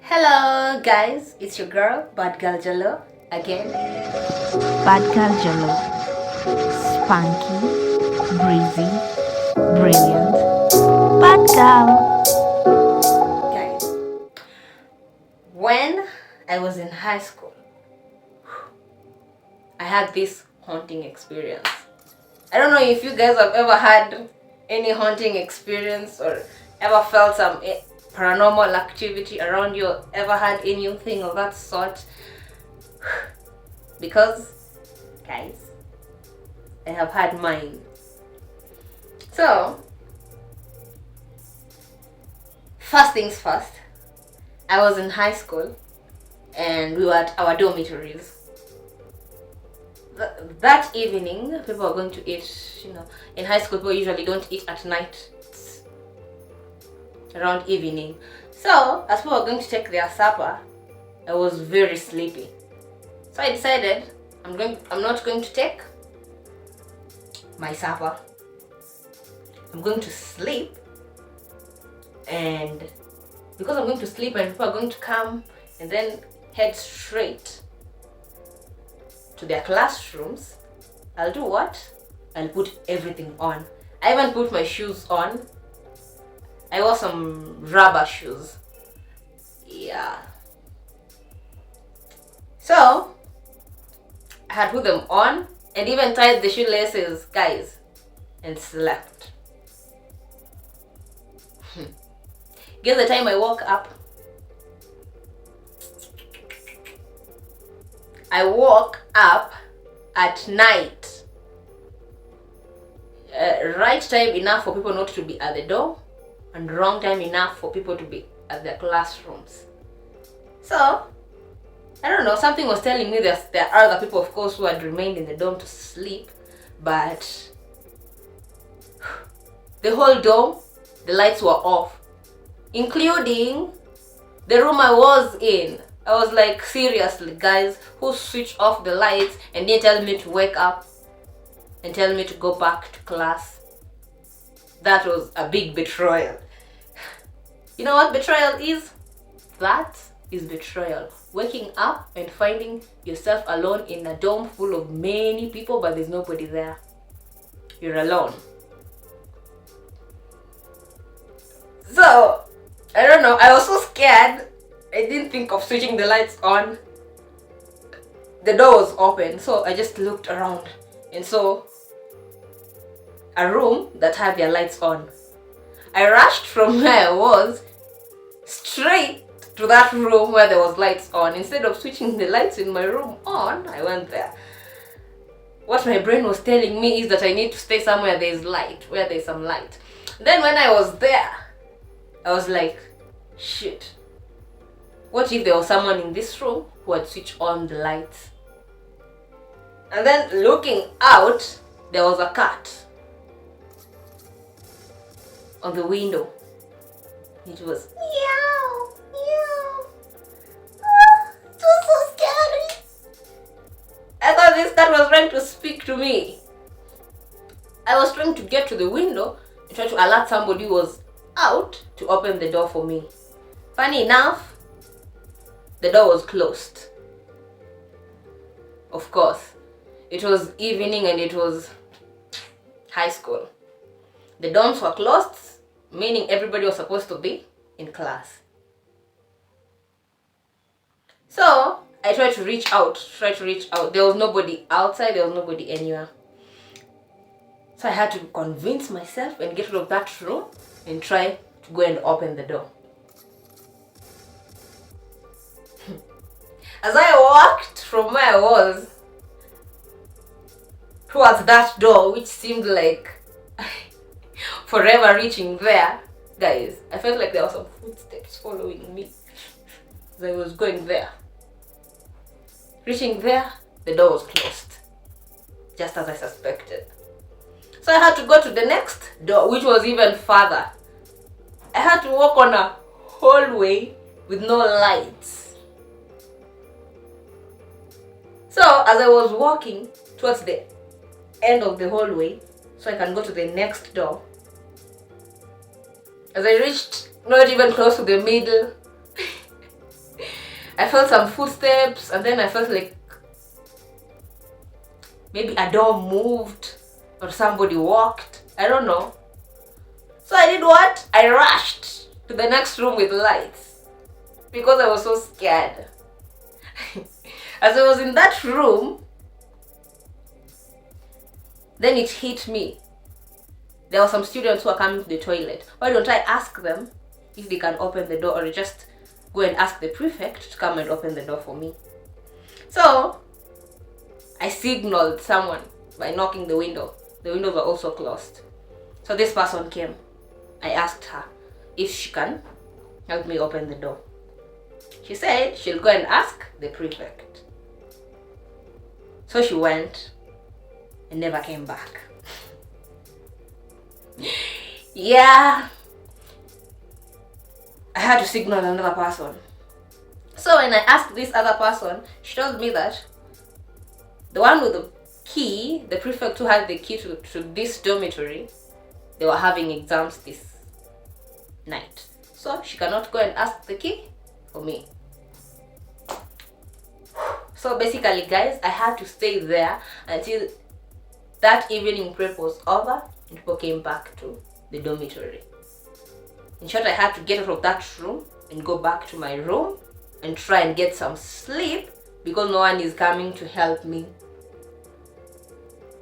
Hello guys, it's your girl, Bad Girl Jello, again. Bad Girl Jello. Spunky, breezy, brilliant. Bad Girl. Guys, when I was in high school, I had this haunting experience. I don't know if you guys have ever had any haunting experience or ever felt some paranormal activity around you, or ever had anything of that sort. Because, guys, I have had mine. So, first things first, I was in high school and we were at our dormitories. That evening, people were going to eat. In high school, people usually don't eat at night. It's around evening. So, as people were going to take their supper, I was very sleepy. So I decided I'm not going to take my supper. I'm going to sleep, and because I'm going to sleep and people are going to come and then head straight to their classrooms, I'll do what? I'll put everything on. I even put my shoes on. I wore some rubber shoes. Yeah. So, I had put them on and even tied the shoelaces, guys, and slept. Guess the time I woke up, I woke up at night. Right time enough for people not to be at the door, and wrong time enough for people to be at their classrooms. So, I don't know, something was telling me that there are other people, of course, who had remained in the dorm to sleep, but the whole dorm, the lights were off, including the room I was in. I was like, seriously, guys, who switched off the lights and didn't tell me to wake up and tell me to go back to class? That was a big betrayal. You know what betrayal is? That is betrayal. Waking up and finding yourself alone in a dorm full of many people, but there's nobody there. You're alone. So, I don't know, I was so scared. I didn't think of switching the lights on. The door was open, so I just looked around and saw a room that had their lights on. I rushed from where I was straight to that room where there was lights on. Instead of switching the lights in my room on, I went there. What my brain was telling me is that I need to stay somewhere there's light, where there's some light. Then when I was there, I was like, shit. What if there was someone in this room who had switched on the lights? And then looking out, there was a cat on the window. It was meow, meow. It was so scary. I thought this cat was trying to speak to me. I was trying to get to the window and try to alert somebody who was out to open the door for me. Funny enough, the door was closed. Of course, it was evening and it was high school. The dorms were closed, meaning everybody was supposed to be in class. So, I tried to reach out. There was nobody outside, there was nobody anywhere. So I had to convince myself and get out of that room and try to go and open the door. As I walked from where I was towards that door, which seemed like forever reaching there, guys, I felt like there were some footsteps following me as I was going there. Reaching there, the door was closed, just as I suspected. So I had to go to the next door, which was even further. I had to walk on a hallway with no lights. So as I was walking towards the end of the hallway, so I can go to the next door, as I reached not even close to the middle, I felt some footsteps, and then I felt like maybe a door moved or somebody walked. I don't know. So I did what? I rushed to the next room with lights because I was so scared. As I was in that room, then it hit me. There were some students who are coming to the toilet. Why don't I ask them if they can open the door, or just go and ask the prefect to come and open the door for me? So I signaled someone by knocking the window. The windows were also closed. So this person came. I asked her if she can help me open the door. She said she'll go and ask the prefect. So she went and never came back. Yeah, I had to signal another person. So when I asked this other person, she told me that the one with the key, the prefect who had the key to this dormitory, they were having exams this night. So she cannot go and ask the key for me. So basically, guys, I had to stay there until that evening prep was over and people came back to the dormitory. In short, I had to get out of that room and go back to my room and try and get some sleep because no one is coming to help me.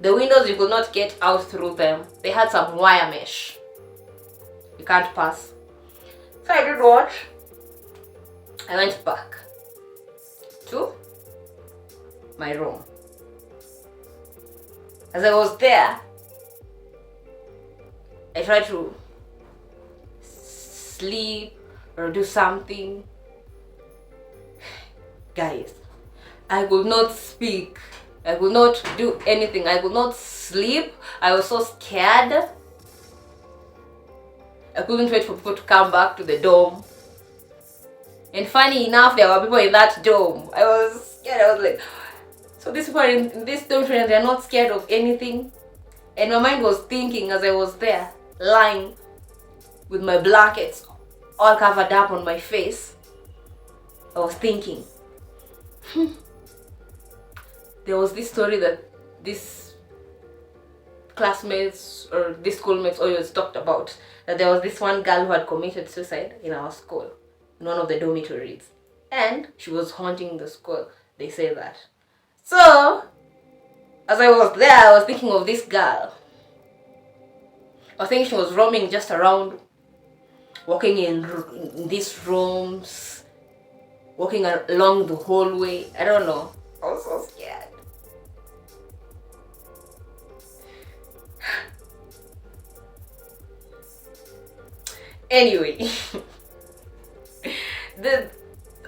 The windows, you could not get out through them. They had some wire mesh. You can't pass. So I did what? I went back to my room. As I was there, I tried to sleep or do something. Guys, I could not speak. I could not do anything. I could not sleep. I was so scared. I couldn't wait for people to come back to the dorm. And funny enough, there were people in that dorm. I was scared. I was like, so these people in this dormitory and they're not scared of anything. And my mind was thinking as I was there, lying with my blankets all covered up on my face. I was thinking, there was this story that this classmates or these schoolmates always talked about, that there was this one girl who had committed suicide in our school, in one of the dormitories, and she was haunting the school. They say that. So as I was there, I was thinking of this girl. I was thinking she was roaming just around, walking in these rooms, walking along the hallway. I don't know. I was so scared. Anyway,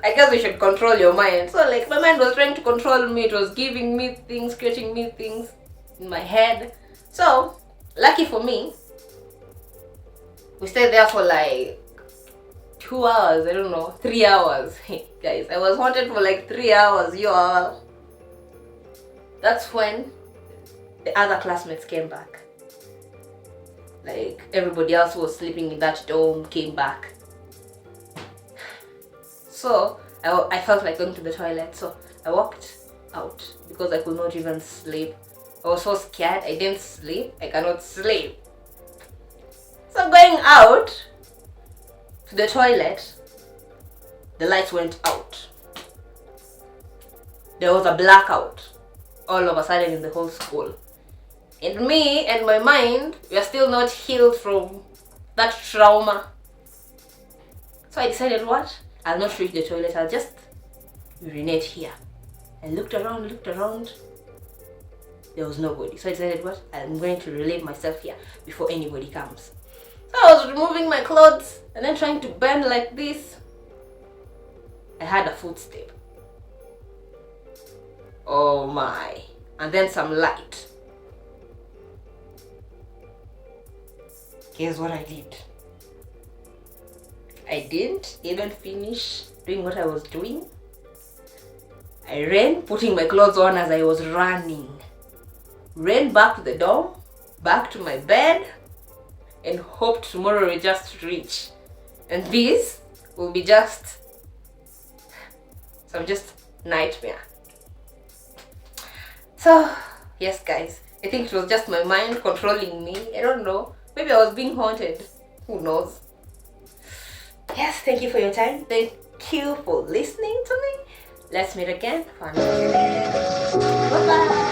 I guess we should control your mind. So like my mind was trying to control me. It was giving me things, creating me things in my head. So lucky for me, we stayed there for like 2 hours. I don't know, 3 hours. Guys, I was haunted for like 3 hours, y'all. That's when the other classmates came back. Like everybody else who was sleeping in that dorm came back. So I felt like going to the toilet. So I walked out because I could not even sleep. I was so scared. I didn't sleep. I cannot sleep. So going out to the toilet, the lights went out. There was a blackout all of a sudden in the whole school. And me and my mind, we are still not healed from that trauma. So I decided, what? I'll not reach the toilet, I'll just urinate here. I looked around. There was nobody. So I decided, what? I'm going to relieve myself here before anybody comes. So I was removing my clothes and then trying to bend like this. I had a footstep. Oh my. And then some light. Guess what I did? I didn't even finish doing what I was doing. I ran, putting my clothes on as I was running. Ran back to the dorm, back to my bed, and hoped tomorrow we just reach. And this will be just some just nightmare. So yes guys, I think it was just my mind controlling me. I don't know, maybe I was being haunted, who knows. Yes, thank you for your time, thank you for listening to me. Let's meet again for another video. Bye bye.